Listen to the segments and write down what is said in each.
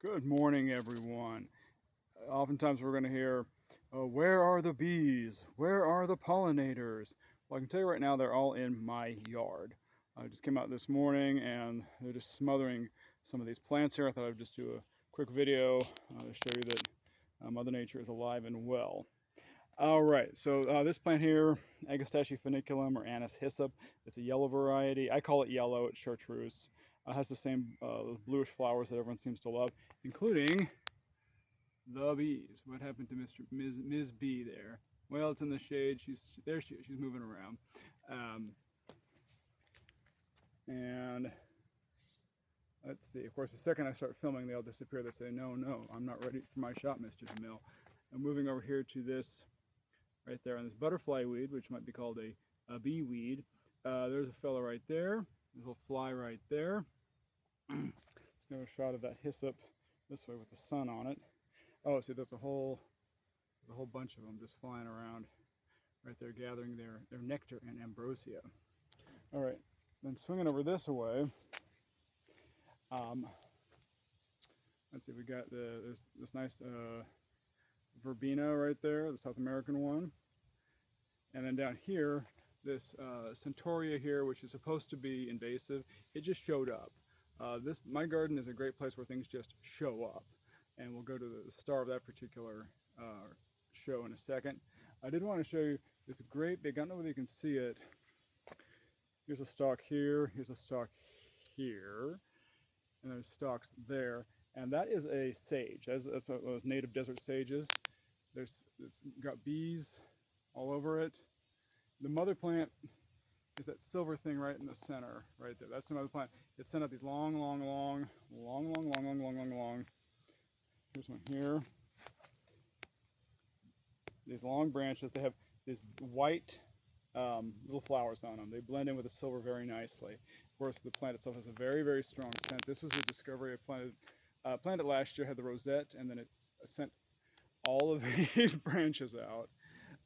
Good morning, everyone. Oftentimes we're going to hear, where are the bees? Where are the pollinators? Well, I can tell you right now, they're all in my yard. I just came out this morning and they're just smothering some of these plants here. I thought I'd just do a quick video to show you that Mother Nature is alive and well. All right, so this plant here, Agastache funiculum or Anise hyssop, it's a yellow variety. I call it yellow, it's chartreuse. Has the same bluish flowers that everyone seems to love, including the bees. What happened to Ms. Bee there? Well, it's in the shade. There. She's moving around, and let's see. Of course, the second I start filming, they all disappear. They say, "No, no, I'm not ready for my shot, Mr. DeMille." I'm moving over here to this right there on this butterfly weed, which might be called a bee weed. There's a fellow right there. There's a little fly right there. Let's get a shot of that hyssop this way with the sun on it. Oh, see, there's a whole bunch of them just flying around right there, gathering their nectar and ambrosia. All right, then swinging over this way. Let's see, we got there's this nice verbena right there, the South American one. And then down here, this centaurea here, which is supposed to be invasive, it just showed up. My garden is a great place where things just show up. And we'll go to the star of that particular show in a second. I did want to show you this great big, I don't know whether you can see it. Here's a stalk here, here's a stalk here, and there's stalks there. And that is a sage. That's those native desert sages. It's got bees all over it. The mother plant is that silver thing right in the center, right there. That's the mother plant. It sent out these long. Here's one here. These long branches. They have these white little flowers on them. They blend in with the silver very nicely. Of course, the plant itself has a very, very strong scent. This was a discovery I planted last year. Had the rosette, and then it sent all of these branches out,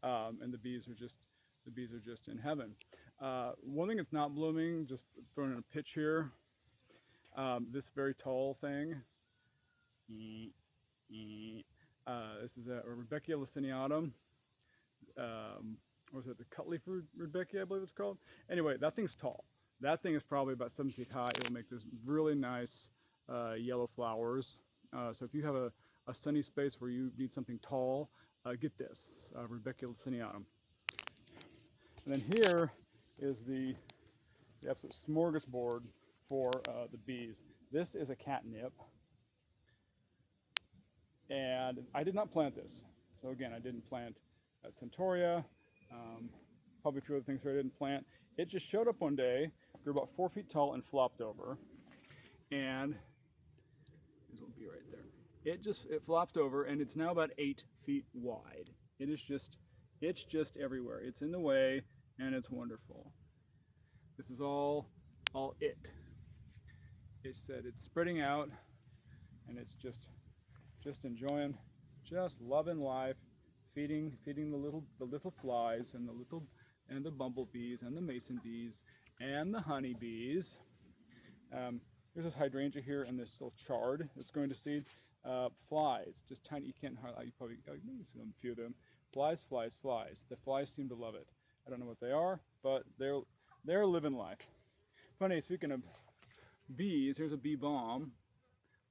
and the bees are just in heaven. One thing that's not blooming, just throwing in a pitch here. This very tall thing. This is a Rudbeckia laciniatum. Or is it the cutleaf Rudbeckia, I believe it's called? Anyway, that thing's tall. That thing is probably about 7 feet high. It will make this really nice yellow flowers. So if you have a sunny space where you need something tall, get this, Rudbeckia laciniatum. And then here is the absolute smorgasbord for the bees. This is a catnip. And I did not plant this. So again, I didn't plant centaurea, probably a few other things here I didn't plant. It just showed up one day, grew about 4 feet tall and flopped over. And there's a little bee right there. It flopped over and it's now about 8 feet wide. It's just everywhere. It's in the way and it's wonderful. This is all it. It said it's spreading out and it's just enjoying, just loving life, feeding the little flies and the bumblebees and the mason bees and the honeybees. There's this hydrangea here and this little chard that's going to seed. Flies, just tiny. You can't hardly. You probably maybe see them, a few of them. Flies. The flies seem to love it. I don't know what they are, but they're living life. Funny, speaking of bees, here's a bee balm,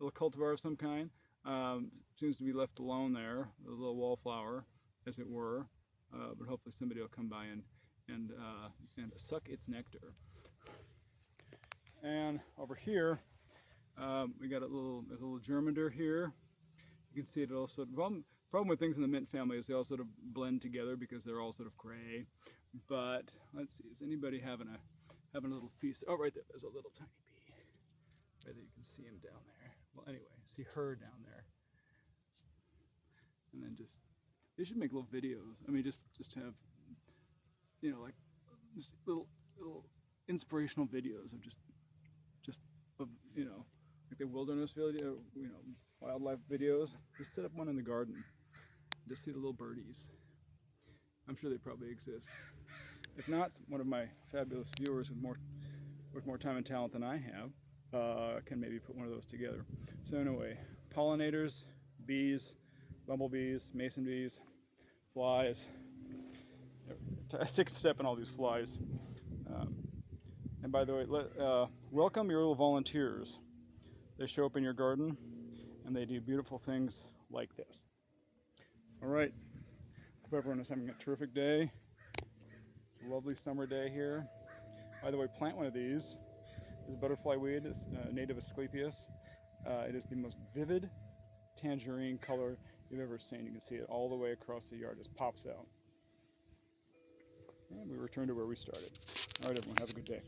a little cultivar of some kind. Seems to be left alone there, a little wallflower, as it were. But hopefully somebody will come by and suck its nectar. And over here, we got a little germander here. You can see it also. The problem with things in the mint family is they all sort of blend together because they're all sort of gray. But let's see, is anybody having a little feast? Oh, right there, there's a little tiny bee. Right there, you can see him down there. Well, anyway, see her down there. And then they should make little videos. I mean, just have, like just little inspirational videos of just of, like the wilderness video, wildlife videos. Just set up one in the garden. Just see the little birdies. I'm sure they probably exist. If not, one of my fabulous viewers with more time and talent than I have can maybe put one of those together. So anyway, pollinators, bees, bumblebees, mason bees, flies. I take a step in all these flies. And by the way, welcome your little volunteers. They show up in your garden and they do beautiful things like this. All right, hope everyone is having a terrific day. It's a lovely summer day here. By the way, plant one of these. This is butterfly weed, it's native Asclepias. It is the most vivid tangerine color you've ever seen. You can see it all the way across the yard, just pops out. And we return to where we started. All right, everyone, have a good day.